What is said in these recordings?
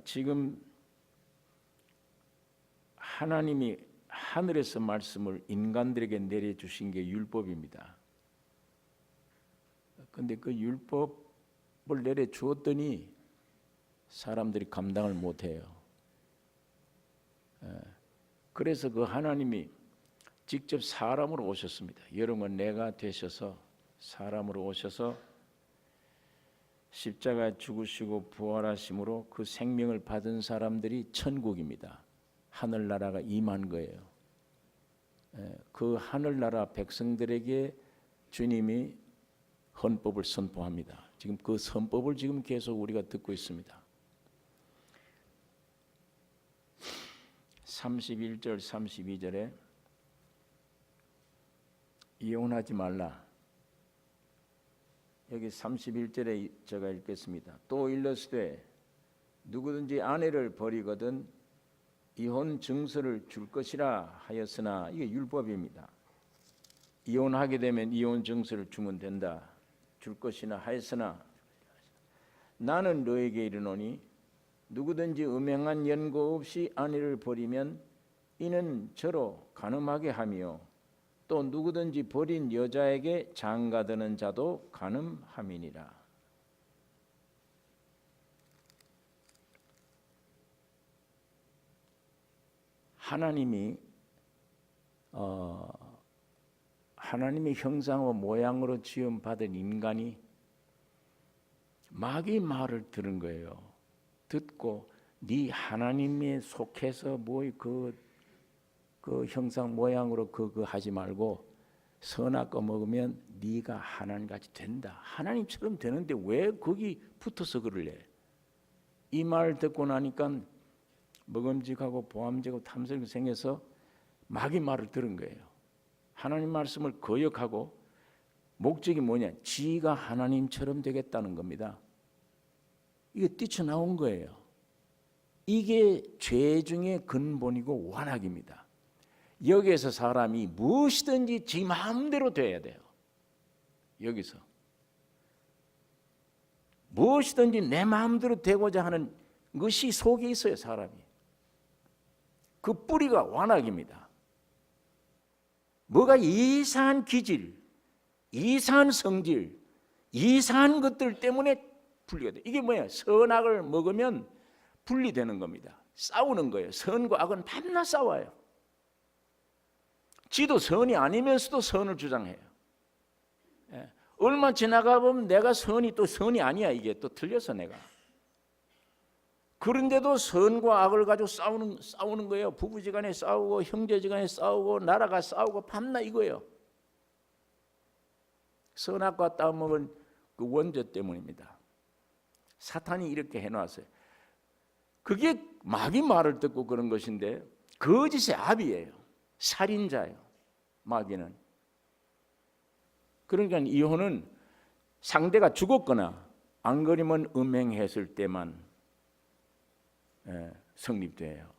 지금 하나님이 하늘에서 말씀을 인간들에게 내려주신 게 율법입니다. 그런데 그 율법을 내려주었더니 사람들이 감당을 못해요. 그래서 그 하나님이 직접 사람으로 오셨습니다. 여러분, 내가 되셔서 사람으로 오셔서 십자가에 죽으시고 부활하심으로 그 생명을 받은 사람들이 천국입니다. 하늘나라가 임한 거예요. 그 하늘나라 백성들에게 주님이 헌법을 선포합니다. 지금 그 헌법을 지금 계속 우리가 듣고 있습니다. 31절 32절에 이혼하지 말라. 여기 31절에 제가 읽겠습니다. 또 일러스되 누구든지 아내를 버리거든 이혼 증서를 줄 것이라 하였으나, 이게 율법입니다. 이혼하게 되면 이혼 증서를 주면 된다. 줄 것이나 하였으나 나는 너에게 이르노니 누구든지 음행한 연고 없이 아내를 버리면 이는 저로 간음하게 하며 또 누구든지 버린 여자에게 장가드는 자도 간음함이니라. 하나님이 하나님의 형상과 모양으로 지음 받은 인간이 마귀의 말을 들은 거예요. 듣고 네 하나님에 속해서 그 형상 모양으로 그거 하지 말고 선악 거 먹으면 네가 하나님같이 된다. 하나님처럼 되는데 왜 거기 붙어서 그럴래? 이 말 듣고 나니까 먹음직하고 보암직하고 탐스럽게 생겨서 마귀 말을 들은 거예요. 하나님 말씀을 거역하고 목적이 뭐냐? 지가 하나님처럼 되겠다는 겁니다. 이게 뛰쳐나온 거예요. 이게 죄 중에 근본이고 완악입니다. 여기에서 사람이 무엇이든지 지 마음대로 돼야 돼요. 여기서 무엇이든지 내 마음대로 되고자 하는 것이 속에 있어요. 사람이. 그 뿌리가 완악입니다. 뭐가 이상한 기질, 이상한 성질, 이상한 것들 때문에 분리가 돼요. 이게 뭐예요? 선악을 먹으면 분리되는 겁니다. 싸우는 거예요. 선과 악은 밤낮 싸워요. 지도 선이 아니면서도 선을 주장해요. 얼마 지나가 보면 내가 선이 또 선이 아니야. 이게 또 틀려서 내가. 그런데도 선과 악을 가지고 싸우는 거예요. 부부지간에 싸우고 형제지간에 싸우고 나라가 싸우고 밤낮 이거예요. 선악과 따먹은 그 원죄 때문입니다. 사탄이 이렇게 해놨어요. 그게 마귀 말을 듣고 그런 것인데 거짓의 압이에요. 살인자예요. 마귀는. 그러니까 이혼은 상대가 죽었거나 안 그러면 음행했을 때만 성립돼요.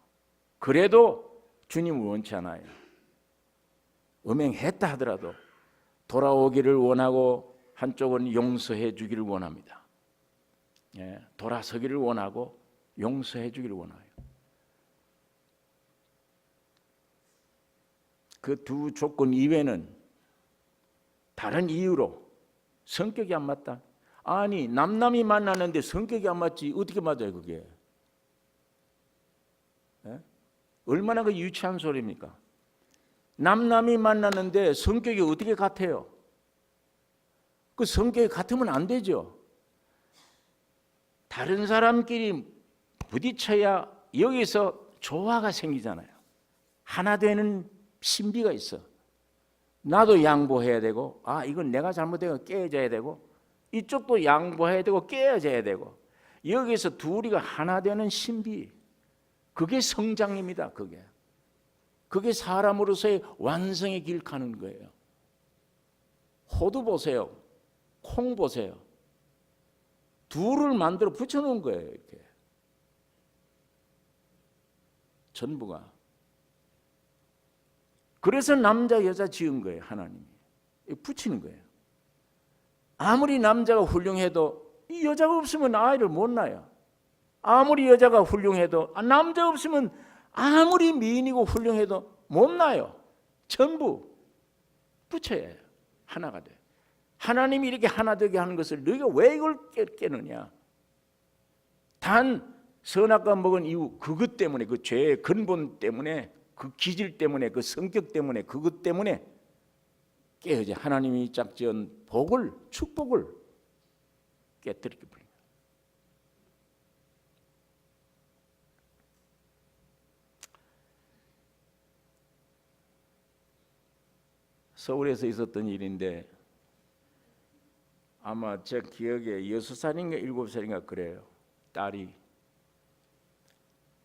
그래도 주님은 원치 않아요. 음행했다 하더라도 돌아오기를 원하고 한쪽은 용서해 주기를 원합니다. 돌아서기를 원하고 용서해 주기를 원해요. 그 두 조건 이외에는 다른 이유로 성격이 안 맞다. 아니 남남이 만나는데 성격이 안 맞지 어떻게 맞아요 그게? 얼마나 그 유치한 소리입니까? 남남이 만나는데 성격이 어떻게 같아요? 그 성격이 같으면 안 되죠. 다른 사람끼리 부딪혀야 여기서 조화가 생기잖아요. 하나 되는 신비가 있어. 나도 양보해야 되고 이건 내가 잘못되고 깨어져야 되고 이쪽도 양보해야 되고 깨어져야 되고 여기서 둘이가 하나 되는 신비, 그게 성장입니다. 그게 사람으로서의 완성의 길 가는 거예요. 호두 보세요. 콩 보세요. 둘을 만들어 붙여놓은 거예요. 이렇게 전부가. 그래서 남자 여자 지은 거예요. 하나님이 붙이는 거예요. 아무리 남자가 훌륭해도 이 여자가 없으면 아이를 못 낳아요. 아무리 여자가 훌륭해도 남자 없으면 아무리 미인이고 훌륭해도 못 나요. 전부 부처예요. 하나가 돼. 하나님이 이렇게 하나 되게 하는 것을 너희가 왜 이걸 깨느냐? 단 선악과 먹은 이유 그것 때문에, 그 죄의 근본 때문에, 그 기질 때문에, 그 성격 때문에, 그것 때문에 깨어져 하나님이 짝지은 복을, 축복을 깨뜨리게 버립니다. 서울에서 있었던 일인데 아마 제 기억에 6살인가 7살인가 그래요. 딸이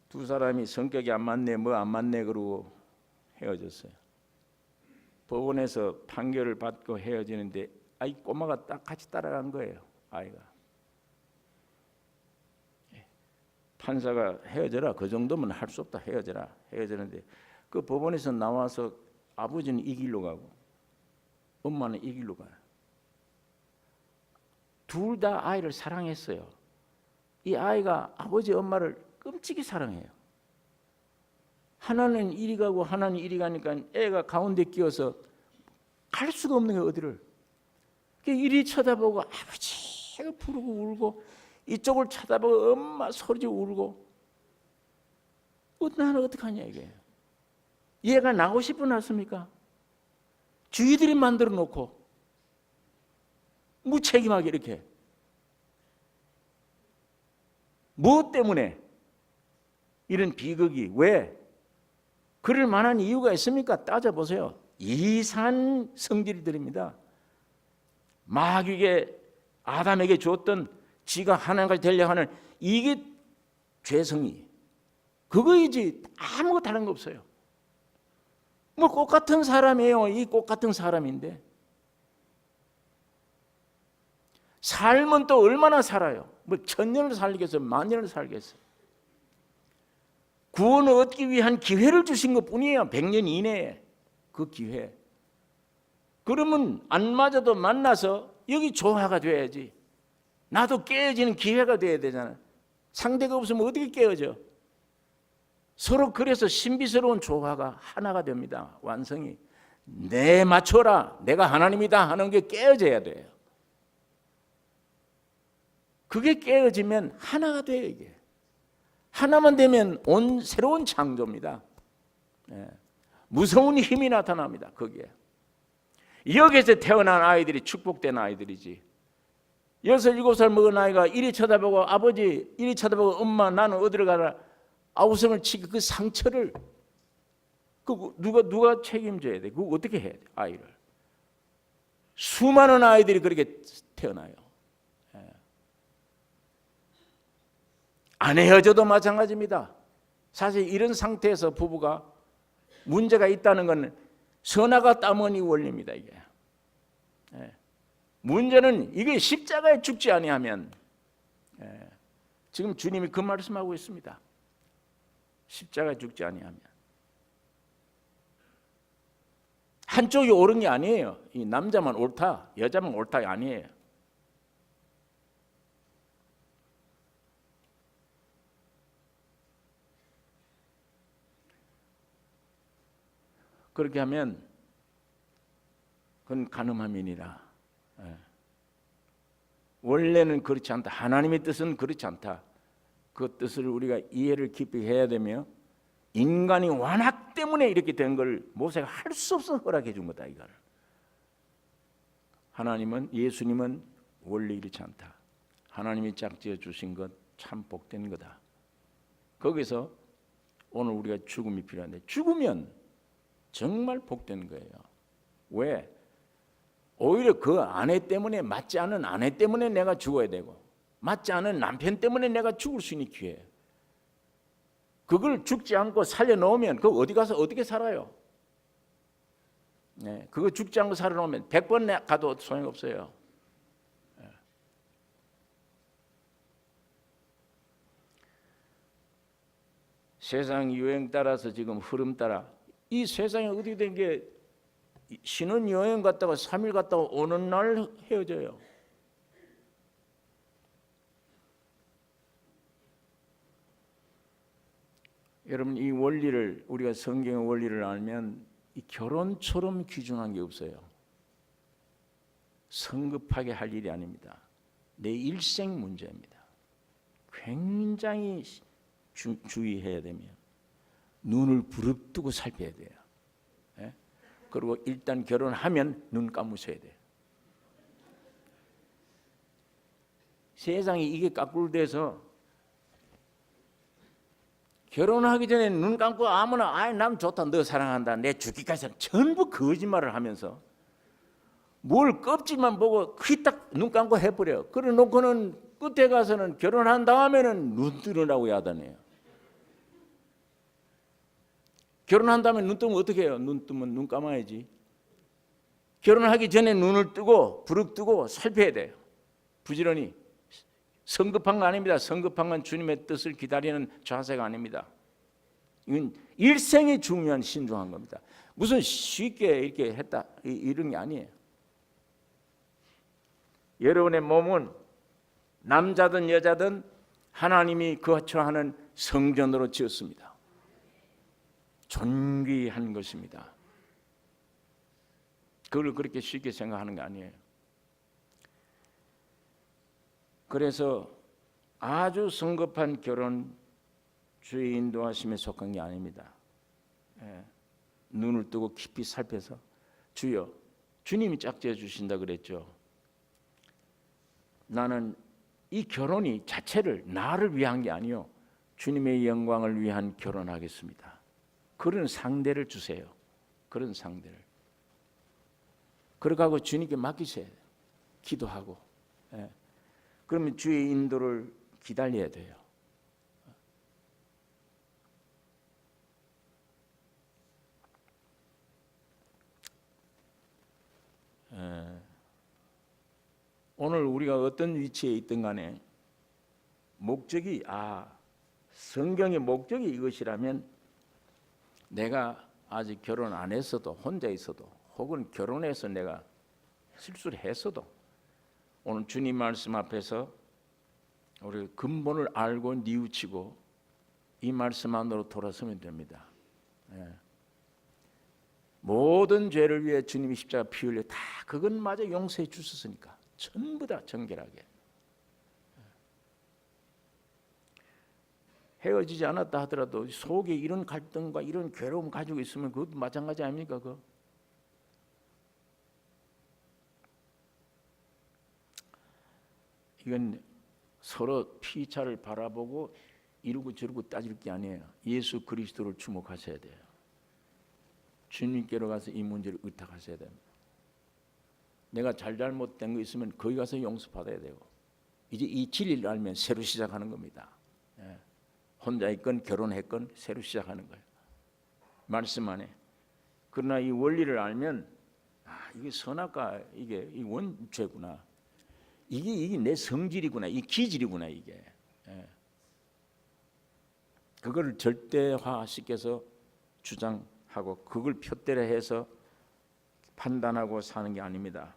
두 사람이 성격이 안 맞네, 뭐 안 맞네 그러고 헤어졌어요. 법원에서 판결을 받고 헤어지는데 아이 꼬마가 딱 같이 따라간 거예요. 아이가. 판사가 헤어져라, 그 정도면 할 수 없다, 헤어져라. 헤어지는데 그 법원에서 나와서 아버지는 이 길로 가고 엄마는 이 길로 가요. 둘 다 아이를 사랑했어요. 이 아이가 아버지 엄마를 끔찍이 사랑해요. 하나는 이리 가고 하나는 이리 가니까 애가 가운데 끼어서 갈 수가 없는 거예요. 어디를. 이리 쳐다보고 아버지 부르고 울고 이쪽을 쳐다보고 엄마 소리지고 울고 나는 어떡하냐 이게. 얘가 나고 싶어 났습니까? 주위들이 만들어 놓고 무책임하게 이렇게. 무엇 때문에 이런 비극이 왜 그럴 만한 이유가 있습니까? 따져보세요. 이상한 성질들입니다. 마귀에게 아담에게 주었던 지가 하나님까지 되려고 하는 이게 죄성이 그거이지 아무것도 다른 거 없어요. 뭐 꽃 같은 사람이에요. 이 꽃 같은 사람인데 삶은 또 얼마나 살아요? 뭐 1000년을 살겠어요? 10,000년을 살겠어요? 구원을 얻기 위한 기회를 주신 것뿐이에요. 100년 이내에 그 기회. 그러면 안 맞아도 만나서 여기 조화가 돼야지. 나도 깨어지는 기회가 돼야 되잖아요. 상대가 없으면 어떻게 깨어져? 서로 그래서 신비스러운 조화가 하나가 됩니다. 완성이. 내 맞춰라. 내가 하나님이다 하는 게 깨어져야 돼요. 그게 깨어지면 하나가 돼요. 이게. 하나만 되면 온 새로운 창조입니다. 무서운 힘이 나타납니다. 거기에. 여기서 태어난 아이들이 축복된 아이들이지. 6, 7살 먹은 아이가 이리 쳐다보고 아버지, 이리 쳐다보고 엄마 나는 어디로 가라. 아우성을 치고 그 상처를 누가 책임져야 돼? 그거 어떻게 해야 돼? 아이를. 수많은 아이들이 그렇게 태어나요. 안 헤어져도 마찬가지입니다. 사실 이런 상태에서 부부가 문제가 있다는 건 선악과 따머니 원리입니다. 이게. 문제는 이게 십자가에 죽지 아니하면 지금 주님이 그 말씀하고 있습니다. 십자가에 죽지 아니하면 한쪽이 옳은 게 아니에요. 이 남자만 옳다, 여자만 옳다가 아니에요. 그렇게 하면 그건 간음함이니라. 원래는 그렇지 않다. 하나님의 뜻은 그렇지 않다. 그 뜻을 우리가 이해를 깊이 해야 되며 인간이 완악 때문에 이렇게 된 걸 모세가 할 수 없어 허락해 준 거다. 이거를. 하나님은 예수님은 원래 이렇지 않다. 하나님이 짝지어 주신 것 참 복된 거다. 거기서 오늘 우리가 죽음이 필요한데 죽으면 정말 복된 거예요. 왜? 오히려 그 아내 때문에 맞지 않은 아내 때문에 내가 죽어야 되고 맞지 않은 남편 때문에 내가 죽을 수 있는 기회. 그걸 죽지 않고 살려놓으면 그거 어디 가서 어떻게 살아요? 그거 죽지 않고 살아놓으면 100번 가도 소용없어요. 세상 유행 따라서 지금 흐름 따라 이 세상에 어디 된 게 신혼여행 갔다가 3일 갔다가 오는 날 헤어져요. 여러분, 이 원리를, 우리가 성경의 원리를 알면 이 결혼처럼 귀중한 게 없어요. 성급하게 할 일이 아닙니다. 내 일생 문제입니다. 굉장히 주의해야 되며 눈을 부릅뜨고 살펴야 돼요. 예? 그리고 일단 결혼하면 눈 감으셔야 돼요. 세상이 이게 까꿀돼서 결혼하기 전에 눈 감고 아무나 아이 남 좋다, 너 사랑한다, 내 죽기까지 전부 거짓말을 하면서 뭘 껍질만 보고 휘딱 눈 감고 해버려. 그래 놓고는 끝에 가서는 결혼한 다음에는 눈 뜨느라고 야단해요. 결혼한 다음에 눈 뜨면 어떻게 해요? 눈 뜨면 눈 감아야지. 결혼하기 전에 눈을 뜨고 부릅뜨고 살펴야 돼요. 부지런히. 성급한 거 아닙니다. 성급한 건 주님의 뜻을 기다리는 자세가 아닙니다. 이건 일생이 중요한 신중한 겁니다. 무슨 쉽게 이렇게 했다 이런 게 아니에요. 여러분의 몸은 남자든 여자든 하나님이 거처하는 성전으로 지었습니다. 존귀한 것입니다. 그걸 그렇게 쉽게 생각하는 게 아니에요. 그래서 아주 성급한 결혼 주의 인도하심에 속한 게 아닙니다. 눈을 뜨고 깊이 살펴서 주여, 주님이 짝지어 주신다 그랬죠. 나는 이 결혼이 자체를 나를 위한 게 아니요 주님의 영광을 위한 결혼하겠습니다. 그런 상대를 주세요. 그런 상대를. 그러고 주님께 맡기셔야 돼요. 기도하고. 그러면 주의 인도를 기다려야 돼요. 오늘 우리가 어떤 위치에 있든 간에 목적이 성경의 목적이 이것이라면 내가 아직 결혼 안 했어도 혼자 있어도 혹은 결혼해서 내가 실수를 했어도 오늘 주님 말씀 앞에서 우리 근본을 알고 뉘우치고 이 말씀 안으로 돌아서면 됩니다. 모든 죄를 위해 주님이 십자가 피 흘려 다 그것마저 용서해 주셨으니까 전부 다 정결하게. 헤어지지 않았다 하더라도 속에 이런 갈등과 이런 괴로움 가지고 있으면 그것도 마찬가지 아닙니까? 이건 서로 피차를 바라보고 이러고 저러고 따질 게 아니에요. 예수 그리스도를 주목하셔야 돼요. 주님께로 가서 이 문제를 의탁하셔야 됩니다. 내가 잘못된 거 있으면 거기 가서 용서받아야 되고 이제 이 진리를 알면 새로 시작하는 겁니다. 혼자 있건 결혼했건 새로 시작하는 거예요. 말씀 안에. 그러나 이 원리를 알면 이게 선악과 이게 이 원죄구나. 이게 내 성질이구나. 이 기질이구나 이게. 그걸 절대화시켜서 주장하고 그걸 표대로해서 판단하고 사는 게 아닙니다.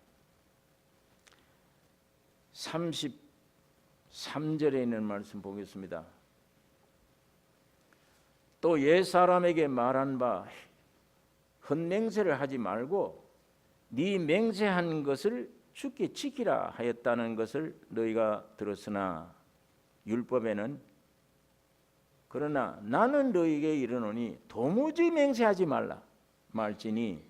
33절에 있는 말씀 보겠습니다. 또 옛사람에게 말한 바 헛맹세를 하지 말고 네 맹세한 것을 주께 지키라 하였다는 것을 너희가 들었으나 율법에는 그러나 나는 너희에게 이르노니 도무지 맹세하지 말라 말지니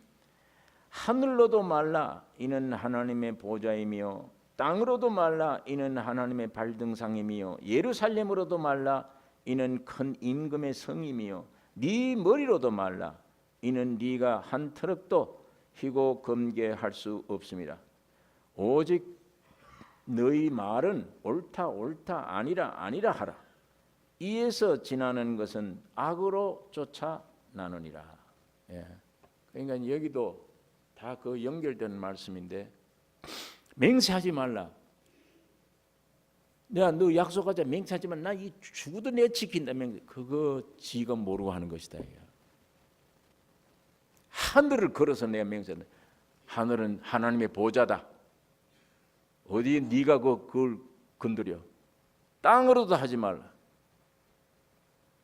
하늘로도 말라 이는 하나님의 보좌이며 땅으로도 말라 이는 하나님의 발등상이며 예루살렘으로도 말라 이는 큰 임금의 성이며 네 머리로도 말라 이는 네가 한 터럭도 희고 금괴할 수 없습니다. 오직 너희 말은 옳다 옳다 아니라 아니라 하라. 이에서 지나는 것은 악으로 쫓아나느니라. 그러니까 여기도 다 그 연결된 말씀인데 맹세하지 말라. 내가 너 약속하자 맹세하지만 나 이 죽어도 내가 지킨다. 그거 지가 모르고 하는 것이다. 하늘을 걸어서 내가 맹세한다. 하늘은 하나님의 보좌다. 어디에 네가 그걸 건드려. 땅으로도 하지 말라.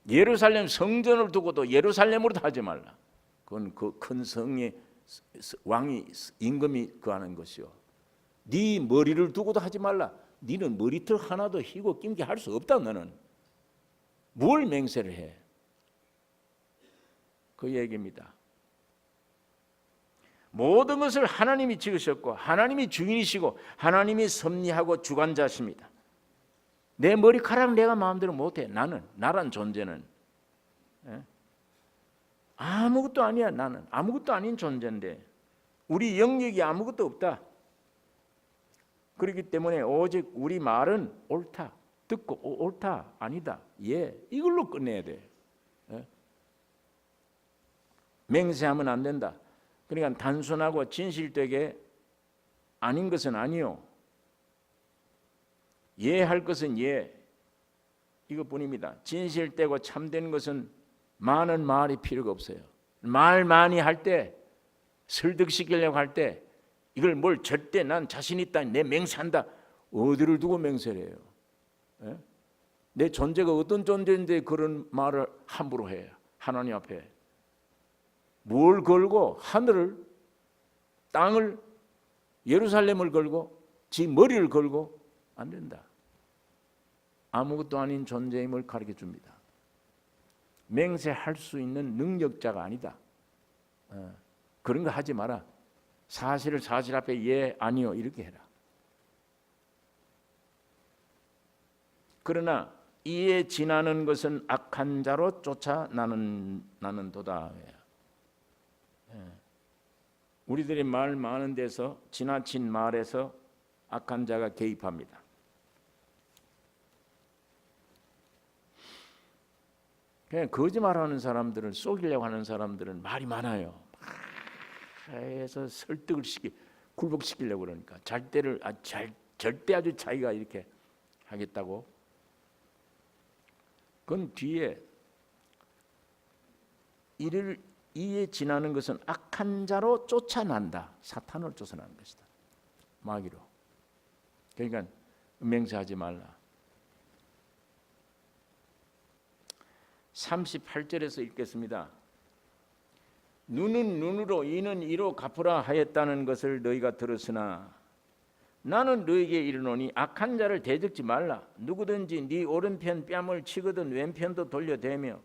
예루살렘 성전을 두고도 예루살렘으로 하지 말라. 그건 그 큰 성의 왕이 임금이 그하는 것이요. 네 머리를 두고도 하지 말라. 네는 머리털 하나도 휘고 낌게 할 수 없다. 너는 뭘 맹세를 해? 그 얘기입니다. 모든 것을 하나님이 지으셨고 하나님이 주인이시고 하나님이 섭리하고 주관자십니다. 내 머리카락 내가 마음대로 못해. 나란 존재는 아무것도 아니야. 나는 아무것도 아닌 존재인데 우리 영역이 아무것도 없다. 그렇기 때문에 오직 우리 말은 옳다. 듣고 옳다 아니다. 예, 이걸로 끝내야 돼. 맹세하면 안 된다. 그러니까 단순하고 진실되게 아닌 것은 아니요. 예 할 것은 예. 이것뿐입니다. 진실되고 참된 것은 많은 말이 필요가 없어요. 말 많이 할 때 설득시키려고 할 때 이걸 뭘 절대 난 자신 있다 내 맹세한다. 어디를 두고 맹세를 해요? 예? 내 존재가 어떤 존재인데 그런 말을 함부로 해요. 하나님 앞에 뭘 걸고 하늘을 땅을 예루살렘을 걸고 지 머리를 걸고 안 된다. 아무것도 아닌 존재임을 가르쳐 줍니다. 맹세할 수 있는 능력자가 아니다. 그런 거 하지 마라. 사실을 사실 앞에 예 아니요 이렇게 해라. 그러나 이에 지나는 것은 악한 자로 쫓아 나는도다. 우리들이 말 많은 데서 지나친 말에서 악한 자가 개입합니다. 그냥 거짓말하는 사람들은 속이려고 하는 사람들은 말이 많아요. 해서 설득을 굴복시키려고 그러니까 절대 아주 자기가 이렇게 하겠다고. 그건 뒤에 이에 지나는 것은 악한 자로 쫓아난다. 사탄을 쫓아나는 것이다. 마귀로. 그러니까 맹세하지 말라. 38절에서 읽겠습니다. 눈은 눈으로 이는 이로 갚으라 하였다는 것을 너희가 들었으나 나는 너희에게 이르노니 악한 자를 대적지 말라. 누구든지 네 오른편 뺨을 치거든 왼편도 돌려대며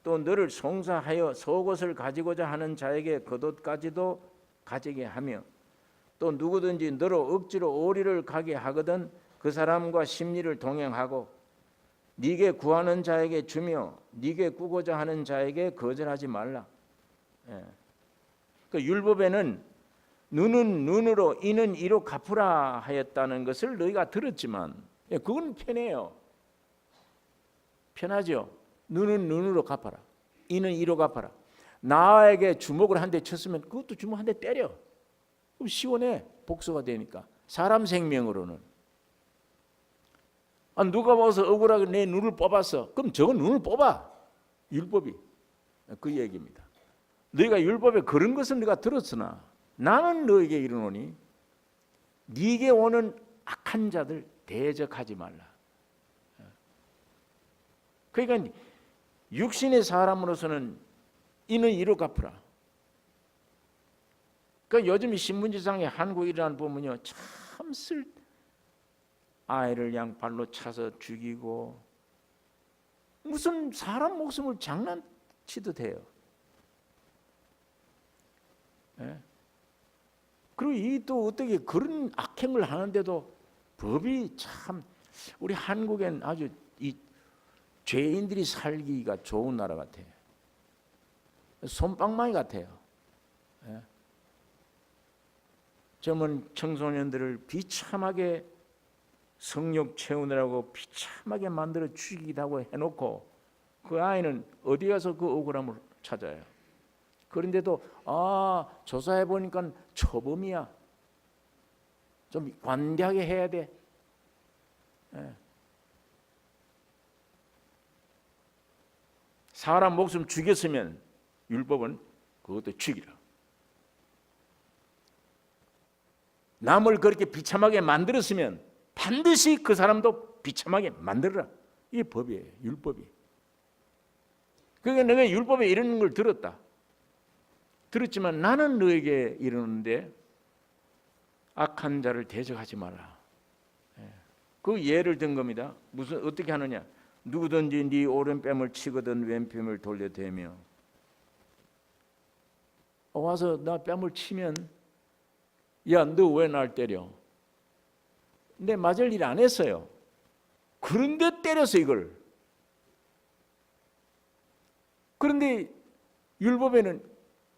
또 너를 송사하여 속옷을 가지고자 하는 자에게 겉옷까지도 가지게 하며 또 누구든지 너로 억지로 오리를 가게 하거든 그 사람과 심리를 동행하고 네게 구하는 자에게 주며 네게 꾸고자 하는 자에게 거절하지 말라. 그 율법에는 눈은 눈으로 이는 이로 갚으라 하였다는 것을 너희가 들었지만 그건 편해요. 편하죠. 눈은 눈으로 갚아라. 이는 이로 갚아라. 나에게 주먹을 한 대 쳤으면 그것도 주먹 한 대 때려. 그럼 시원해. 복수가 되니까. 사람 생명으로는. 누가 봐서 억울하게 내 눈을 뽑았어. 그럼 저건 눈을 뽑아. 율법이. 그 얘기입니다. 너희가 율법에 그런 것은 네가 들었으나 나는 너에게 이르노니 네게 오는 악한 자들 대적하지 말라. 그러니까 육신의 사람으로서는 이는 이로 갚으라. 그러니까 요즘 신문지상에 한국이라는 보면요 참 아이를 양팔로 차서 죽이고 무슨 사람 목숨을 장난치듯 해요. 그리고 이 또 어떻게 그런 악행을 하는데도 법이 참 우리 한국엔 아주 이 죄인들이 살기가 좋은 나라 같아요. 솜방망이 같아요. 젊은 청소년들을 비참하게 성욕 채우느라고 비참하게 만들어 죽이기도 하고 해놓고 그 아이는 어디 가서 그 억울함을 찾아요. 그런데도 조사해 보니까 초범이야. 좀 관대하게 해야 돼. 사람 목숨 죽였으면 율법은 그것도 죽이라. 남을 그렇게 비참하게 만들었으면 반드시 그 사람도 비참하게 만들어라. 이게 법이에요. 율법이. 그러니까 내가 율법에 이르는 걸 들었지만 나는 너에게 이르는데 악한 자를 대적하지 마라. 그 예를 든 겁니다. 무슨 어떻게 하느냐? 누구든지 네 오른뺨을 치거든 왼뺨을 돌려대며. 와서 나 뺨을 치면 야, 너 왜 날 때려? 내 맞을 일 안 했어요. 그런데 때렸어 이걸. 그런데 율법에는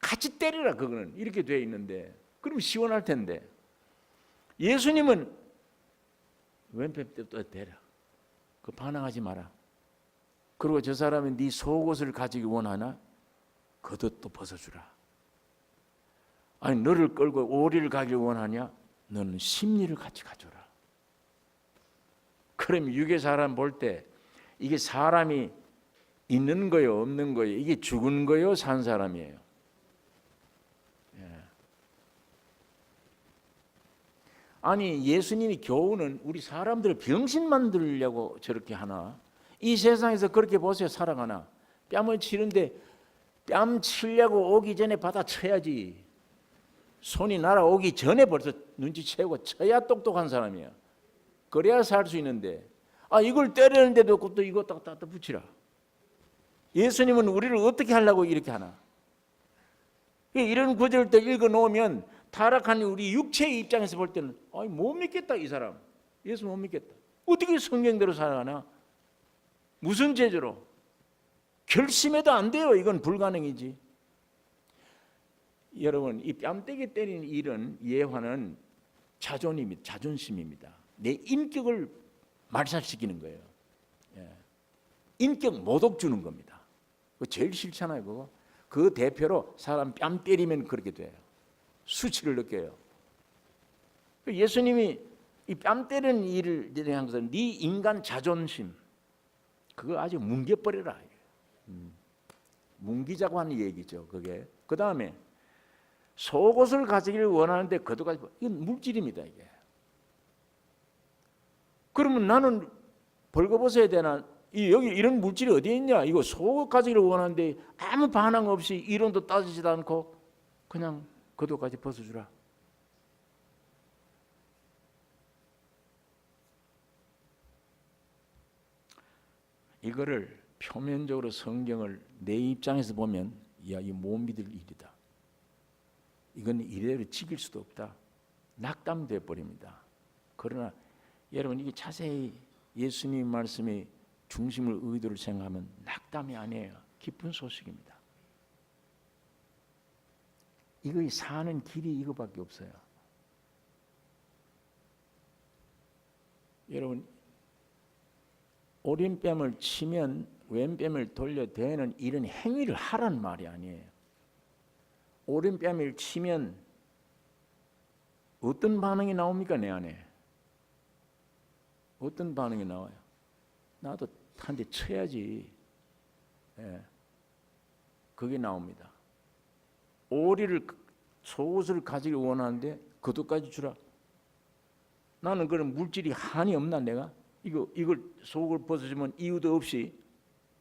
같이 때리라 그거는 이렇게 돼 있는데 그럼 시원할 텐데 예수님은 왼편 때부터 때려. 그 반항하지 마라. 그리고 저 사람이 네 속옷을 가지기 원하나 겉옷도 벗어주라. 아니 너를 끌고 오리를 가길 원하냐? 너는 심리를 같이 가져라. 그럼 육의 사람 볼 때 이게 사람이 있는 거요 없는 거요 이게 죽은 거요 산 사람이에요. 아니 예수님이 교훈은 우리 사람들을 병신 만들려고 저렇게 하나? 이 세상에서 그렇게 보세요. 살아가나? 뺨을 치는데 뺨 치려고 오기 전에 받아 쳐야지. 손이 날아오기 전에 벌써 눈치채고 쳐야 똑똑한 사람이야. 그래야 살 수 있는데 이걸 때리는데도 또 이거 딱 붙이라. 예수님은 우리를 어떻게 하려고 이렇게 하나? 이런 구절을 또 읽어놓으면 타락한 우리 육체의 입장에서 볼 때는 못 믿겠다 이 사람. 예수 못 믿겠다. 어떻게 성경대로 살아가나? 무슨 죄로? 결심해도 안 돼요. 이건 불가능이지. 여러분 이 뺨때기 때리는 일은 예화는 자존심입니다. 내 인격을 말살시키는 거예요. 인격 모독 주는 겁니다. 그거 제일 싫잖아요. 그거. 그 대표로 사람 뺨 때리면 그렇게 돼요. 수치를 느껴요. 예수님이 이 뺨 때리는 일을 한 것은 네 인간 자존심 그거 아주 뭉개버려라. 뭉기자고 하는 얘기죠. 그게. 그 다음에 속옷을 가지기를 원하는데 겉옷까지 이건 물질입니다. 이게. 그러면 나는 벌거벗어야 되나? 여기 이런 물질이 어디에 있냐? 이거 속옷 가지기를 원하는데 아무 반항 없이 이론도 따지지도 않고 그냥 겉옷까지 벗어주라. 이거를 표면적으로 성경을 내 입장에서 보면 이거 못 믿을 일이다. 이건 이대로 지킬 수도 없다. 낙담돼 버립니다. 그러나 여러분 이게 자세히 예수님 말씀의 중심을 의도를 생각하면 낙담이 아니에요. 기쁜 소식입니다. 이거 사는 길이 이거밖에 없어요. 여러분 오른뺨을 치면 왼뺨을 돌려대는 이런 행위를 하란 말이 아니에요. 오른뺨을 치면 어떤 반응이 나옵니까? 내 안에 어떤 반응이 나와요? 나도 한 대 쳐야지. 그게 나옵니다. 오리를 속옷을 가지기 원하는데 겉옷까지 주라. 나는 그런 물질이 한이 없나 내가? 이걸 속을 벗어주면 이유도 없이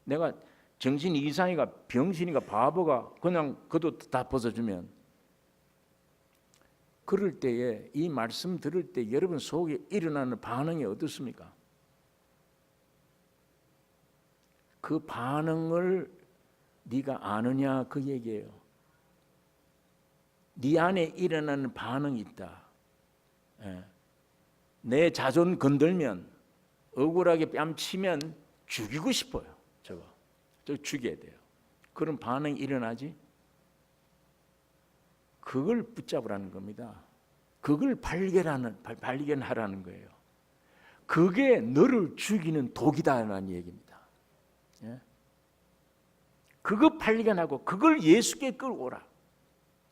내가 정신 이상이가 병신이가 바보가 그냥 겉옷 다 벗어주면 그럴 때에 이 말씀 들을 때 여러분 속에 일어나는 반응이 어떻습니까? 그 반응을 네가 아느냐 그 얘기예요. 네 안에 일어나는 반응이 있다. 내 자존 건들면 억울하게 뺨치면 죽이고 싶어요. 저거 죽여야 돼요. 그런 반응이 일어나지. 그걸 붙잡으라는 겁니다. 그걸 발견하라는 거예요. 그게 너를 죽이는 독이다라는 얘기입니다. 그거 발견하고 그걸 예수께 끌고 오라.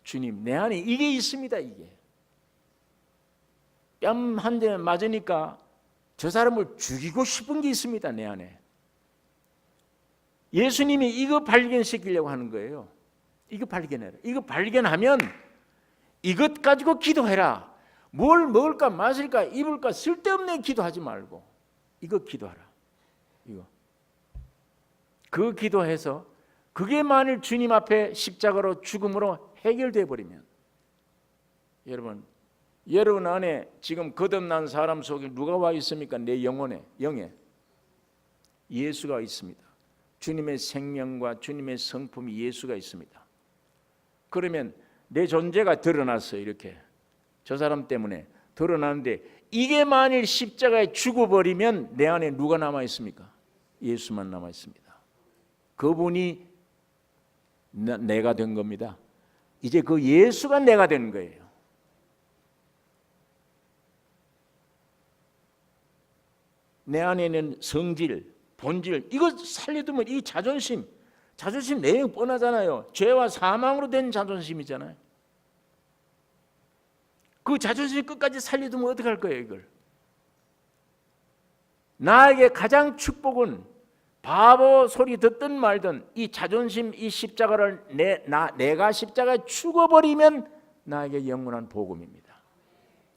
주님, 내 안에 이게 있습니다. 이게 뺨 한 대 맞으니까 저 사람을 죽이고 싶은 게 있습니다. 내 안에. 예수님이 이거 발견시키려고 하는 거예요. 이거 발견해라. 이거 발견하면 이것 가지고 기도해라. 뭘 먹을까 마실까 입을까 쓸데없는 기도하지 말고 이거 기도하라. 이거. 그 기도해서 그게 만일 주님 앞에 십자가로 죽음으로 해결돼 버리면, 여러분 안에 지금 거듭난 사람 속에 누가 와 있습니까? 내 영에 예수가 있습니다. 주님의 생명과 주님의 성품이 예수가 있습니다. 그러면 내 존재가 드러났어요. 이렇게 저 사람 때문에 드러나는데, 이게 만일 십자가에 죽어버리면 내 안에 누가 남아 있습니까? 예수만 남아 있습니다. 그분이 내가 된 겁니다. 이제 그 예수가 내가 된 거예요. 내 안에 있는 성질, 본질, 이거 살려두면 이 자존심 내용 뻔하잖아요. 죄와 사망으로 된 자존심이잖아요. 그 자존심 끝까지 살려두면 어떻게 할 거예요? 이걸 나에게 가장 축복은, 바보 소리 듣든 말든 이 자존심, 이 십자가를 내가 십자가에 죽어버리면 나에게 영원한 복음입니다.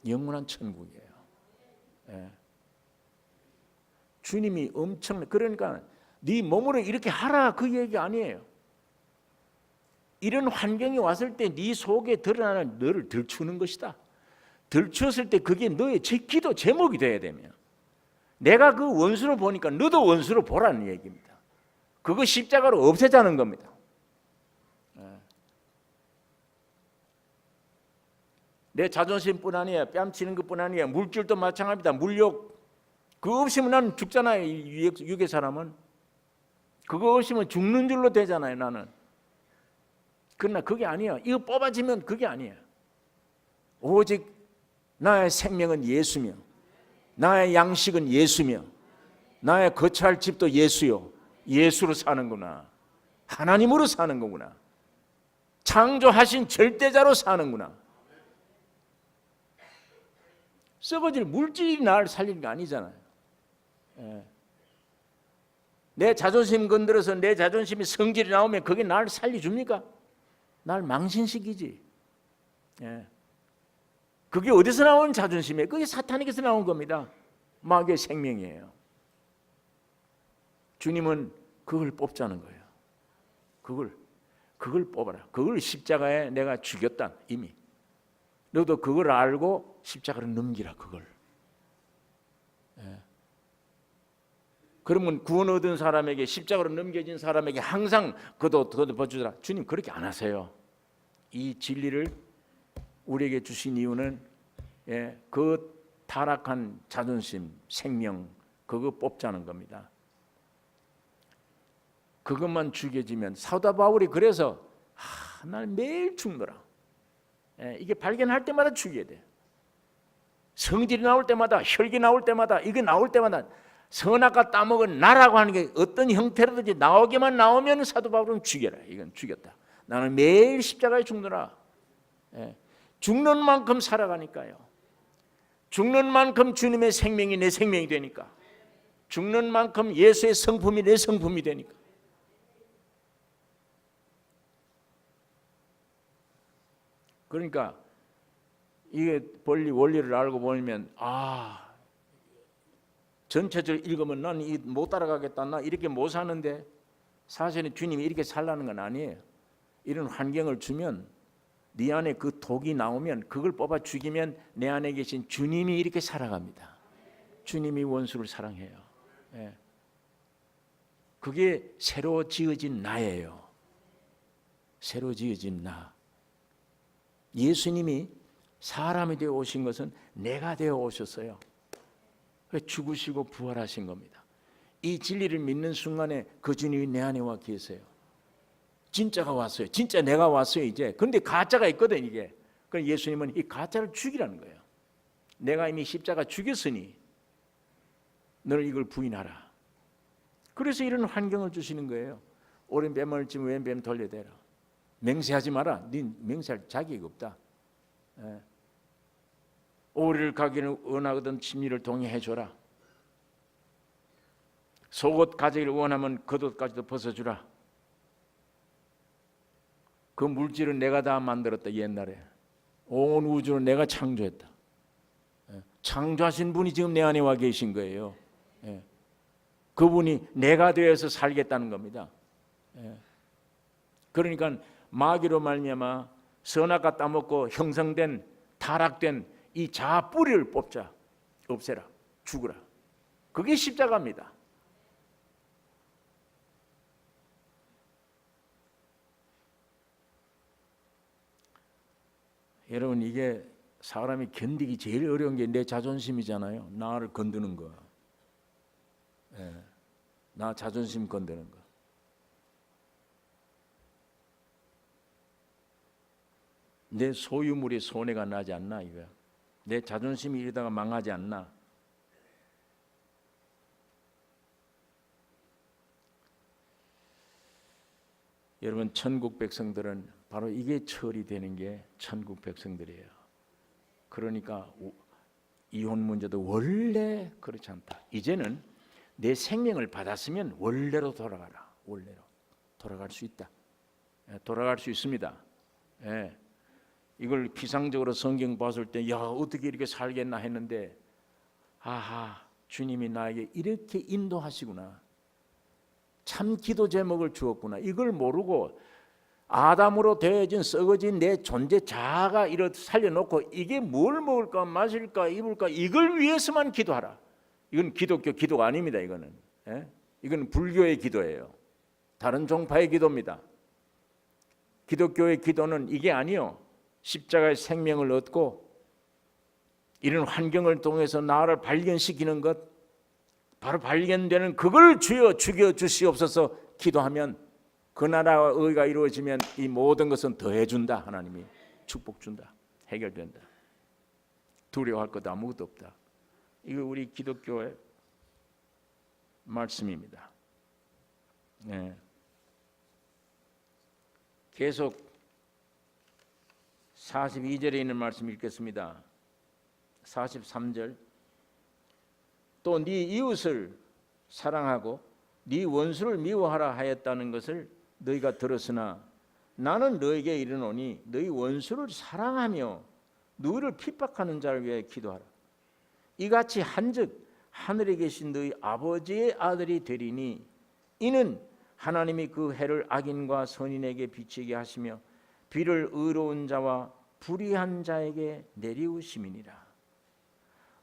영원한 천국이에요. 예. 주님이 그러니까 네 몸으로 이렇게 하라 그 얘기 아니에요. 이런 환경이 왔을 때 네 속에 드러나는 너를 들추는 것이다. 들추었을 때 그게 너의 기도 제목이 돼야 되면, 내가 그 원수로 보니까 너도 원수로 보라는 얘기입니다. 그거 십자가로 없애자는 겁니다. 내 자존심뿐 아니에요. 뺨치는 것뿐 아니에요. 물질도 마찬가지입니다. 물욕, 그거 없으면 나는 죽잖아요. 육의 사람은 그거 없으면 죽는 줄로 되잖아요. 나는. 그러나 그게 아니에요. 이거 뽑아지면 그게 아니에요. 오직 나의 생명은 예수며, 나의 양식은 예수며, 나의 거처할 집도 예수요. 예수로 사는구나. 하나님으로 사는 거구나. 창조하신 절대자로 사는구나. 썩어질 물질이 나를 살리는 게 아니잖아요. 내 자존심 건드려서 내 자존심이 성질이 나오면 그게 나를 살려줍니까? 날 망신시키지. 그게 어디서 나온 자존심이에요? 그게 사탄에게서 나온 겁니다. 마귀의 생명이에요. 주님은 그걸 뽑자는 거예요. 그걸 뽑아라. 그걸 십자가에 내가 죽였다 이미. 너도 그걸 알고 십자가를 넘기라. 그걸. 그러면 구원 얻은 사람에게, 십자가로 넘겨진 사람에게 항상 그도 버주라. 주님 그렇게 안 하세요. 이 진리를 우리에게 주신 이유는 그 타락한 자존심, 생명, 그거 뽑자는 겁니다. 그것만 죽여지면, 사도 바울이 그래서 난 매일 죽노라. 이게 발견할 때마다 죽여야 돼. 성질이 나올 때마다, 혈기 나올 때마다, 이게 나올 때마다 선악과 따먹은 나라고 하는 게 어떤 형태로든지 나오면 사도 바울은 죽여라. 이건 죽였다. 나는 매일 십자가에 죽노라. 죽는 만큼 살아가니까요. 죽는 만큼 주님의 생명이 내 생명이 되니까. 죽는 만큼 예수의 성품이 내 성품이 되니까. 그러니까 이게 원리를 알고 보면, 전체적으로 읽으면 난 못 따라가겠다, 나 이렇게 못 사는데, 사실은 주님이 이렇게 살라는 건 아니에요. 이런 환경을 주면, 네 안에 그 독이 나오면 그걸 뽑아 죽이면 내 안에 계신 주님이 이렇게 살아갑니다. 주님이 원수를 사랑해요. 그게 새로 지어진 나예요. 새로 지어진 나. 예수님이 사람이 되어 오신 것은 내가 되어 오셨어요. 죽으시고 부활하신 겁니다. 이 진리를 믿는 순간에 그 주님이 내 안에 와 계세요. 진짜가 왔어요. 진짜 내가 왔어요 이제. 그런데 가짜가 있거든 이게. 그래서 예수님은 이 가짜를 죽이라는 거예요. 내가 이미 십자가 죽였으니 너는 이걸 부인하라. 그래서 이런 환경을 주시는 거예요. 오른뱀을 찌면 왼뱀 돌려대라. 맹세하지 마라. 네 맹세할 자격이 없다. 오리를 가기를 원하거든 침리를 동의해 줘라. 속옷 가지기를 원하면 겉옷까지도 벗어주라. 그 물질은 내가 다 만들었다. 옛날에 온 우주를 내가 창조했다. 창조하신 분이 지금 내 안에 와 계신 거예요. 그분이 내가 되어서 살겠다는 겁니다. 그러니까 마귀로 말미암아 선악과 따먹고 형성된 타락된 이 자아 뿌리를 뽑자. 없애라. 죽으라. 그게 십자가입니다. 여러분, 이게 사람이 견디기 제일 어려운 게 내 자존심이잖아요. 나를 건드는 거. 나 자존심 건드는 거. 내 소유물이 손해가 나지 않나 이거야. 내 자존심이 이러다가 망하지 않나. 여러분, 천국 백성들은 바로 이게 처리되는 게 천국 백성들이에요. 그러니까 이혼 문제도 원래 그렇지 않다. 이제는 내 생명을 받았으면 원래로 돌아가라. 원래로 돌아갈 수 있다. 돌아갈 수 있습니다. 이걸 피상적으로 성경 봤을 때 야, 어떻게 이렇게 살겠나 했는데, 아하, 주님이 나에게 이렇게 인도하시구나. 참 기도 제목을 주었구나. 이걸 모르고 아담으로 되어진 썩어진 내 존재 자아가 이렇게 살려놓고 이게 뭘 먹을까 마실까 입을까 이걸 위해서만 기도하라. 이건 기독교 기도가 아닙니다. 이건 불교의 기도예요. 다른 종파의 기도입니다. 기독교의 기도는 이게 아니요. 십자가의 생명을 얻고 이런 환경을 통해서 나를 발견시키는 것, 바로 발견되는 그걸 주여 죽여 주시옵소서 기도하면 그 나라와 의가 이루어지면 이 모든 것은 더해준다. 하나님이 축복 준다. 해결된다. 두려워할 것 아무것도 없다. 이거 우리 기독교의 말씀입니다. 계속 42절에 있는 말씀 읽겠습니다. 43절. 또 네 이웃을 사랑하고 네 원수를 미워하라 하였다는 것을 너희가 들었으나 나는 너에게 이르노니 너희 원수를 사랑하며 너희를 핍박하는 자를 위해 기도하라. 이같이 한즉 하늘에 계신 너희 아버지의 아들이 되리니 이는 하나님이 그 해를 악인과 선인에게 비치게 하시며 비를 의로운 자와 불의한 자에게 내리우심이니라.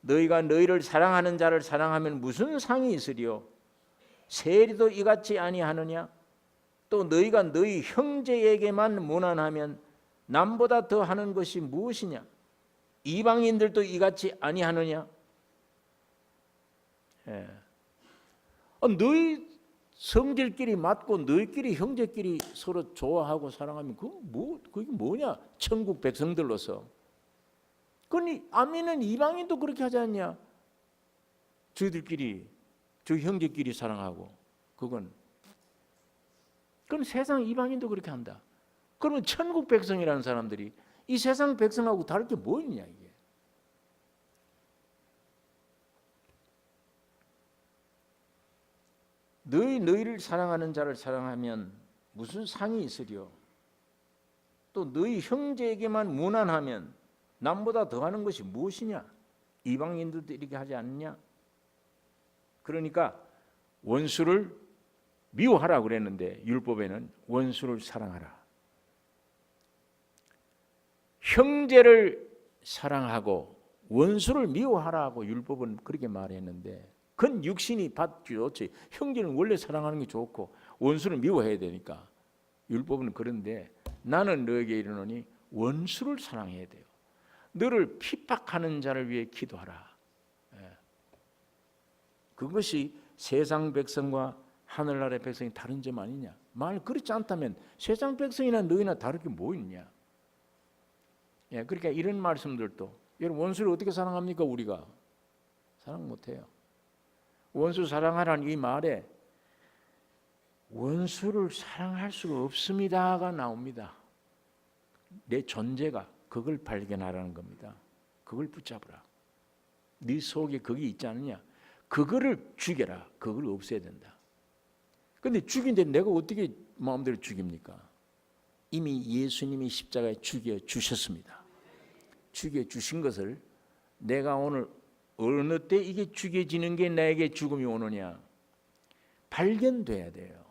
너희가 너희를 사랑하는 자를 사랑하면 무슨 상이 있으리요? 세리도 이같이 아니하느냐? 또 너희가 너희 형제에게만 무난하면 남보다 더 하는 것이 무엇이냐? 이방인들도 이같이 아니하느냐? 너희 성질끼리 맞고 너희끼리 형제끼리 서로 좋아하고 사랑하면 그게 뭐냐? 천국 백성들로서. 그러니 안 믿는 이방인도 그렇게 하지 않냐? 저희들끼리 저 형제끼리 사랑하고 그건 세상 이방인도 그렇게 한다. 그러면 천국 백성이라는 사람들이 이 세상 백성하고 다를 게 뭐 있냐 이게? 너희를 사랑하는 자를 사랑하면 무슨 상이 있으리요? 또 너희 형제에게만 무난하면 남보다 더하는 것이 무엇이냐? 이방인들도 이렇게 하지 않느냐? 그러니까 원수를 미워하라 그랬는데 율법에는 원수를 사랑하라. 형제를 사랑하고 원수를 미워하라고 율법은 그렇게 말했는데 그건 육신이 받기 좋지. 형제는 원래 사랑하는 게 좋고 원수를 미워해야 되니까 율법은 그런데 나는 너에게 이르노니 원수를 사랑해야 돼요. 너를 핍박하는 자를 위해 기도하라. 그것이 세상 백성과 하늘나라의 백성이 다른 점 아니냐? 만약 그렇지 않다면 세상 백성이나 너희나 다를 게 뭐 있냐? 그러니까 이런 말씀들도 여러분 원수를 어떻게 사랑합니까? 우리가 사랑 못해요. 원수 사랑하라는 이 말에 원수를 사랑할 수가 없습니다가 나옵니다. 내 존재가 그걸 발견하라는 겁니다. 그걸 붙잡으라. 네 속에 그게 있지 않느냐? 그거를 죽여라. 그걸 없애야 된다. 그런데 죽인데 내가 어떻게 마음대로 죽입니까? 이미 예수님이 십자가에 죽여주셨습니다. 죽여주신 것을 내가 오늘 어느 때 이게 죽여지는 게 나에게 죽음이 오느냐? 발견돼야 돼요.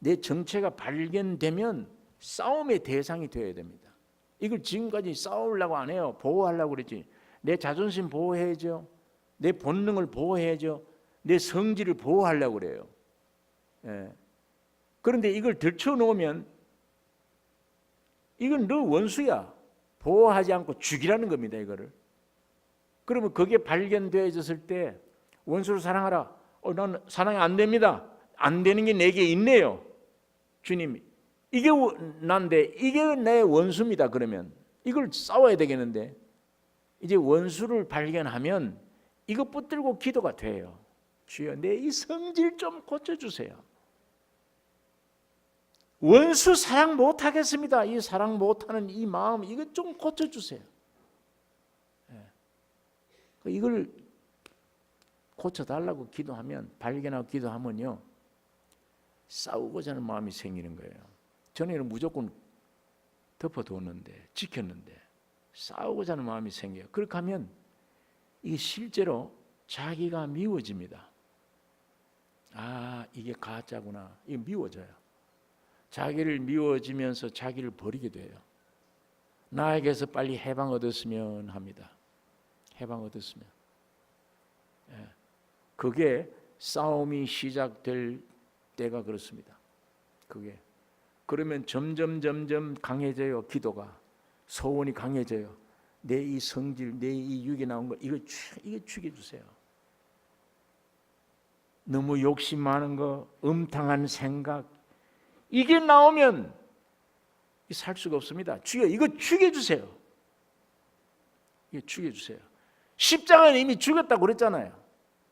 내 정체가 발견되면 싸움의 대상이 되어야 됩니다. 이걸 지금까지 싸우려고 안 해요. 보호하려고 그랬지. 내 자존심 보호해야죠. 내 본능을 보호해야죠. 내 성질을 보호하려고 그래요. 예. 그런데 이걸 들춰놓으면 이건 너 원수야. 보호하지 않고 죽이라는 겁니다. 이거를. 그러면 그게 발견되어졌을 때 원수를 사랑하라. 난 사랑이 안 됩니다. 안 되는 게 내게 있네요. 주님, 이게 난데 이게 내 원수입니다. 그러면 이걸 싸워야 되겠는데 이제 원수를 발견하면 이거 붙들고 기도가 돼요. 주여, 내 이 성질 좀 고쳐주세요. 원수 사랑 못하겠습니다. 이 사랑 못하는 이 마음 이거 좀 고쳐주세요. 이걸 고쳐달라고 기도하면, 발견하고 기도하면요, 싸우고자 하는 마음이 생기는 거예요. 전에는 무조건 덮어뒀는데, 지켰는데 싸우고자 하는 마음이 생겨요. 그렇게 하면 이게 실제로 자기가 미워집니다. 아, 이게 가짜구나. 이게 미워져요. 자기를 미워지면서 자기를 버리게 돼요. 나에게서 빨리 해방 얻었으면 합니다. 해방 얻었으면. 예. 그게 싸움이 시작될 때가 그렇습니다. 그게. 그러면 점점 강해져요. 기도가. 소원이 강해져요. 내 이 성질, 내 이 육에 나온 거 이거 죽여주세요. 너무 욕심 많은 거, 음탕한 생각 이게 나오면 살 수가 없습니다. 주여, 이거 죽여주세요. 이거 죽여주세요. 십자가는 이미 죽였다고 그랬잖아요.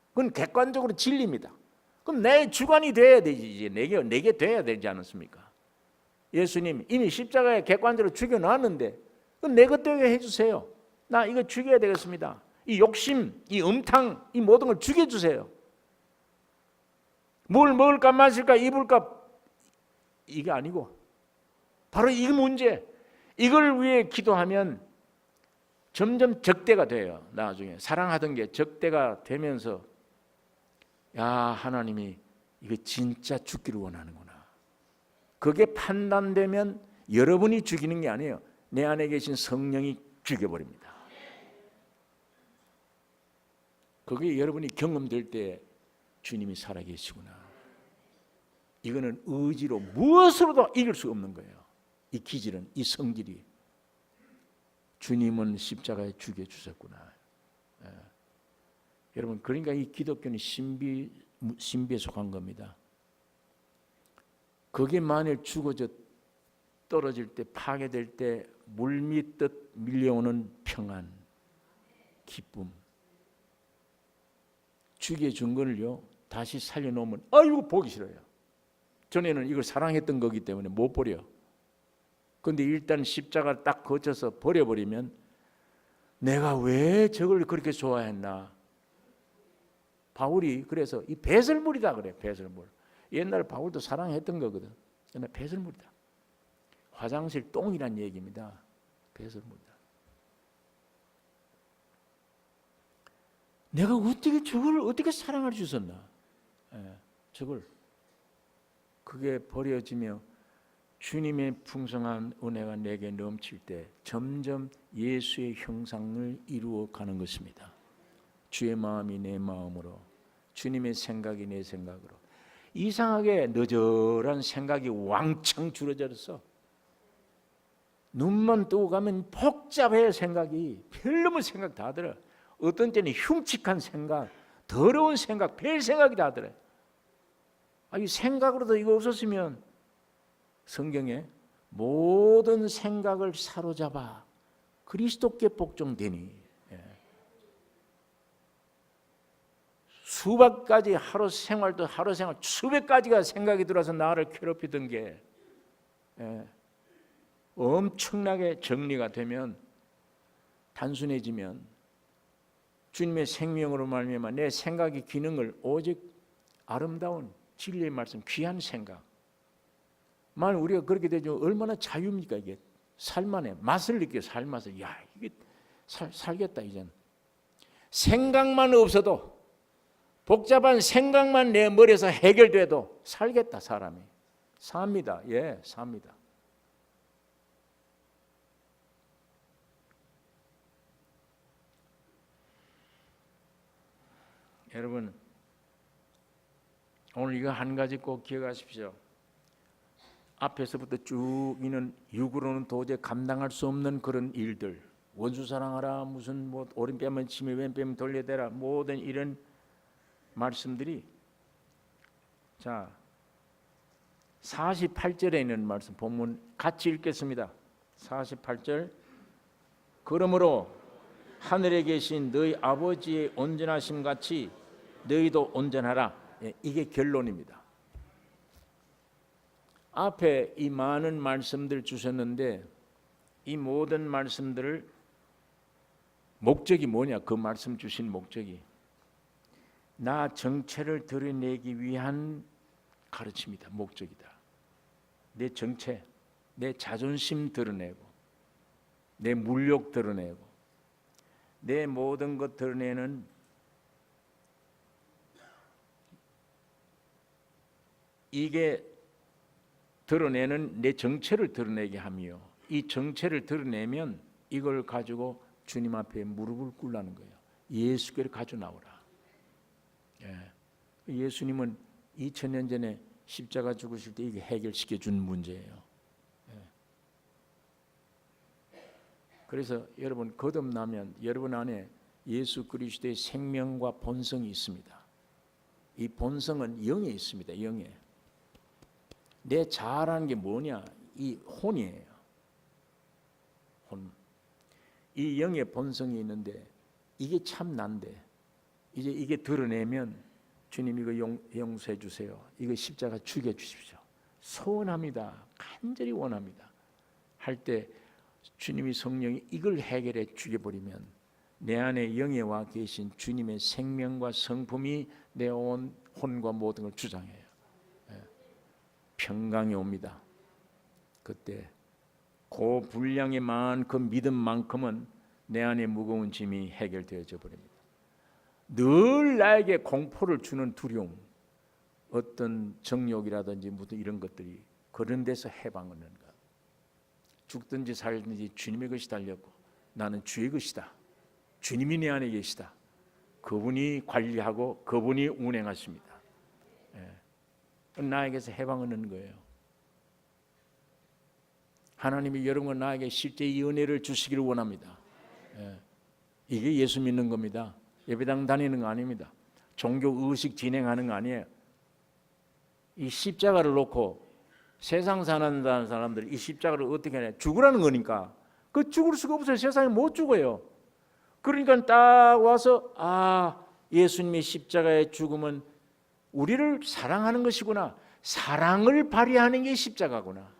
그건 객관적으로 진리입니다. 그럼 내 주관이 돼야 되지. 이제 내게 돼야 되지 않습니까? 예수님 이미 십자가에 객관적으로 죽여놨는데 그럼 내 것대로 해주세요. 나 이거 죽여야 되겠습니다. 이 욕심, 이 음탕, 이 모든 걸 죽여주세요. 뭘 먹을까 마실까 입을까 이게 아니고 바로 이 문제, 이걸 위해 기도하면 점점 적대가 돼요. 나중에 사랑하던 게 적대가 되면서 야, 하나님이 이거 진짜 죽기를 원하는구나. 그게 판단되면 여러분이 죽이는 게 아니에요. 내 안에 계신 성령이 죽여버립니다. 그게 여러분이 경험될 때 주님이 살아계시구나. 이거는 의지로 무엇으로도 이길 수 없는 거예요. 이 기질은, 이 성질이. 주님은 십자가에 죽여주셨구나. 예. 여러분, 그러니까 이 기독교는 신비에 속한 겁니다. 그게 만일 죽어져 떨어질 때, 파괴될 때 물밀듯 밀려오는 평안, 기쁨. 죽여준 거를요 다시 살려놓으면 아이고 보기 싫어요. 전에는 이걸 사랑했던 거기 때문에 못 버려. 그런데 일단 십자가를 딱 거쳐서 버려버리면 내가 왜 저걸 그렇게 좋아했나. 바울이 그래서 이 배설물이다 그래. 배설물. 옛날 바울도 사랑했던 거거든. 옛날 배설물이다. 화장실 똥이란 얘기입니다. 배설물이다. 내가 어떻게 저걸 어떻게 사랑할 수 있었나. 저걸. 그게 버려지며 주님의 풍성한 은혜가 내게 넘칠 때 점점 예수의 형상을 이루어가는 것입니다. 주의 마음이 내 마음으로, 주님의 생각이 내 생각으로. 이상하게 너절한 생각이 왕창 줄어들었어. 눈만 뜨고 가면 복잡해. 생각이 별놈의 생각 다 들어. 어떤 때는 흉측한 생각, 더러운 생각, 별 생각이 다 들어요. 이 생각으로도 이거 없었으면 성경에 모든 생각을 사로잡아 그리스도께 복종되니, 수백 가지 하루 생활 수백 가지가 생각이 들어서 나를 괴롭히던 게 엄청나게 정리가 되면, 단순해지면 주님의 생명으로 말미암아 내 생각의 기능을 오직 아름다운 진리의 말씀, 귀한 생각. 만약 우리가 그렇게 되죠, 얼마나 자유입니까? 이게 살만해. 맛을 느껴. 살맛을. 야, 이게 살겠다 이젠. 생각만 없어도, 복잡한 생각만 내 머리에서 해결돼도 살겠다. 사람이 삽니다. 예, 삽니다. 여러분, 오늘 이거 한 가지 꼭 기억하십시오. 앞에서부터 쭉 있는 육으로는 도저히 감당할 수 없는 그런 일들, 원수 사랑하라, 무슨 뭐 오른뺨은 치며 왼뺨 돌려대라, 모든 이런 말씀들이, 자 48절에 있는 말씀 본문 같이 읽겠습니다. 48절. 그러므로 하늘에 계신 너희 아버지의 온전하심 같이 너희도 온전하라. 이게 결론입니다. 앞에 이 많은 말씀들 주셨는데 이 모든 말씀들을 목적이 뭐냐? 그 말씀 주신 목적이 나 정체를 드러내기 위한 가르침이다. 목적이다. 내 정체, 내 자존심 드러내고 내 물욕 드러내고 내 모든 것 드러내는 이게 드러내는 내 정체를 드러내게 하며 이 정체를 드러내면 이걸 가지고 주님 앞에 무릎을 꿇라는 거예요. 예수께로 가져 나오라. 예수님은 2000년 전에 십자가 죽으실 때 이게 해결시켜 준 문제예요. 그래서 여러분 거듭나면 여러분 안에 예수 그리스도의 생명과 본성이 있습니다. 이 본성은 영에 있습니다. 영에. 내 자아라는 게 뭐냐? 이 혼이에요. 혼. 이 영의 본성이 있는데 이게 참 난데 이제 이게 드러내면 주님 이거 용서해 주세요. 이거 십자가 죽여 주십시오. 소원합니다. 간절히 원합니다. 할 때 주님이 성령이 이걸 해결해 죽여버리면 내 안에 영에 와 계신 주님의 생명과 성품이 내 온 혼과 모든 걸 주장해요. 평강이 옵니다. 그때 그 분량의 그 믿음만큼은 내 안에 무거운 짐이 해결되어져 버립니다. 늘 나에게 공포를 주는 두려움, 어떤 정욕이라든지 무슨 이런 것들이 그런 데서 해방을 얻는 것. 죽든지 살든지 주님의 것이 달렸고 나는 주의 것이다. 주님이 내 안에 계시다. 그분이 관리하고 그분이 운행하십니다. 나에게서 해방을 얻는 거예요. 하나님이 여러분과 나에게 실제 이 은혜를 주시기를 원합니다. 이게 예수 믿는 겁니다. 예배당 다니는 거 아닙니다. 종교 의식 진행하는 거 아니에요. 이 십자가를 놓고 세상 사는 사람들이 이 십자가를 어떻게 하냐? 죽으라는 거니까. 그 죽을 수가 없어요. 세상에 못 죽어요. 그러니까 딱 와서 예수님의 십자가의 죽음은 우리를 사랑하는 것이구나. 사랑을 발휘하는 게 십자가구나.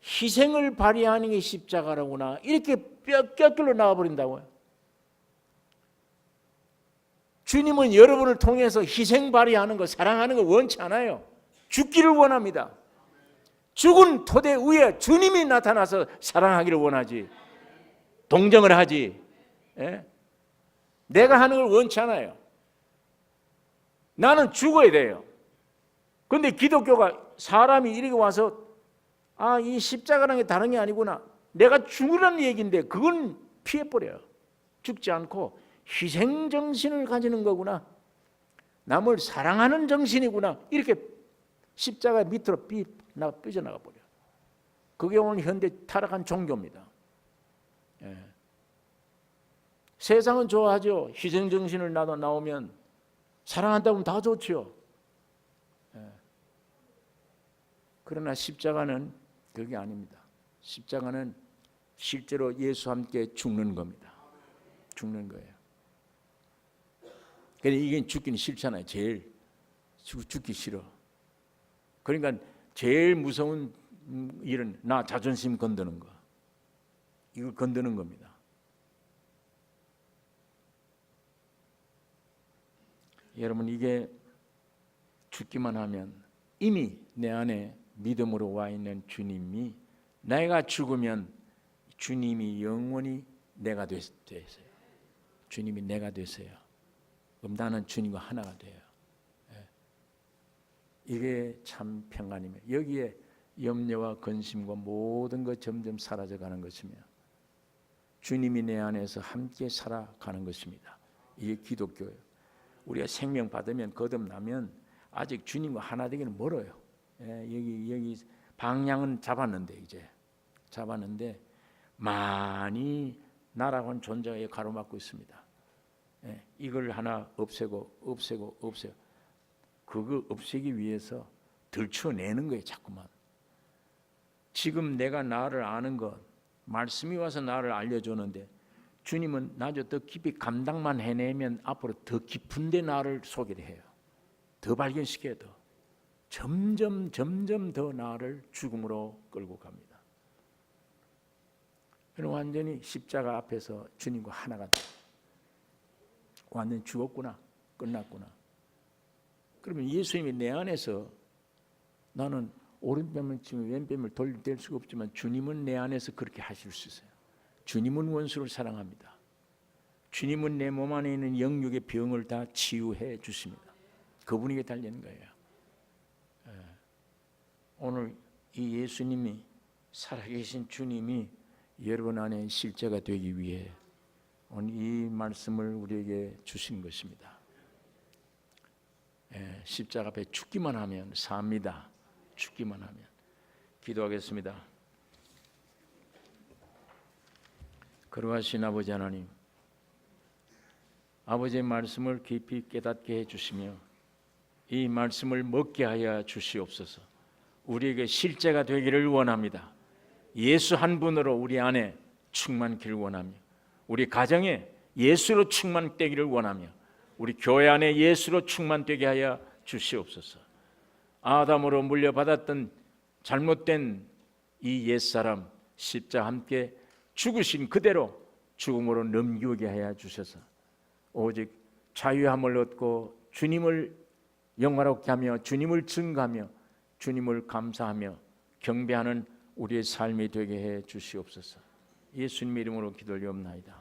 희생을 발휘하는 게 십자가라구나. 이렇게 뼈결로 나와버린다고요. 주님은 여러분을 통해서 희생 발휘하는 거, 사랑하는 거 원치 않아요. 죽기를 원합니다. 죽은 토대 위에 주님이 나타나서 사랑하기를 원하지. 동정을 하지. 내가 하는 걸 원치 않아요. 나는 죽어야 돼요. 그런데 기독교가 사람이 이렇게 와서 이 십자가라는 게 다른 게 아니구나. 내가 죽으라는 얘기인데 그건 피해버려요. 죽지 않고 희생정신을 가지는 거구나. 남을 사랑하는 정신이구나. 이렇게 십자가 밑으로 삐져나가 버려. 그게 오늘 현대 타락한 종교입니다. 세상은 좋아하죠. 희생정신을 나오면 사랑한다고 하면 다 좋죠. 그러나 십자가는 그게 아닙니다. 십자가는 실제로 예수와 함께 죽는 겁니다. 죽는 거예요. 그러니까 이게 죽기는 싫잖아요. 제일 죽기 싫어. 그러니까 제일 무서운 일은 나 자존심 건드는 거. 이거 건드는 겁니다. 여러분 이게 죽기만 하면 이미 내 안에 믿음으로 와 있는 주님이 내가 죽으면 주님이 영원히 내가 되세요. 주님이 내가 되세요. 그럼 나는 주님과 하나가 돼요. 이게 참 평안이며 여기에 염려와 근심과 모든 것 점점 사라져가는 것이며 주님이 내 안에서 함께 살아가는 것입니다. 이게 기독교예요. 우리가 생명 받으면 거듭나면 아직 주님과 하나 되기는 멀어요. 여기 방향은 잡았는데 이제 잡았는데 많이 나라고 존재에 가로막고 있습니다. 이걸 하나 없애고 그거 없애기 위해서 들춰내는 거예요. 자꾸만. 지금 내가 나를 아는 것, 말씀이 와서 나를 알려주는데 주님은 나저 더 깊이 감당만 해내면 앞으로 더 깊은데 나를 소개를 해요. 더 발견시켜야 더 점점 더 나를 죽음으로 끌고 갑니다. 완전히 십자가 앞에서 주님과 하나가 돼. 완전히 죽었구나, 끝났구나. 그러면 예수님이 내 안에서 나는 오른뺨을 치면 왼뺨을 돌릴 수가 없지만 주님은 내 안에서 그렇게 하실 수 있어요. 주님은 원수를 사랑합니다. 주님은 내 몸 안에 있는 영육의 병을 다 치유해 주십니다. 그분에게 달리는 거예요. 오늘 이 예수님이 살아계신 주님이 여러분 안에 실제가 되기 위해 오늘 이 말씀을 우리에게 주신 것입니다. 십자가 앞에 죽기만 하면 삽니다. 죽기만 하면. 기도하겠습니다. 거룩하신 아버지 하나님, 아버지의 말씀을 깊이 깨닫게 해주시며 이 말씀을 먹게 하여 주시옵소서. 우리에게 실제가 되기를 원합니다. 예수 한 분으로 우리 안에 충만기를 원하며 우리 가정에 예수로 충만되기를 원하며 우리 교회 안에 예수로 충만되게 하여 주시옵소서. 아담으로 물려받았던 잘못된 이 옛사람 십자가 함께 죽으신 그대로 죽음으로 넘기게 하여 주셔서 오직 자유함을 얻고 주님을 영화롭게 하며 주님을 증거하며 주님을 감사하며 경배하는 우리의 삶이 되게 해 주시옵소서. 예수님 이름으로 기도를 드리옵나이다.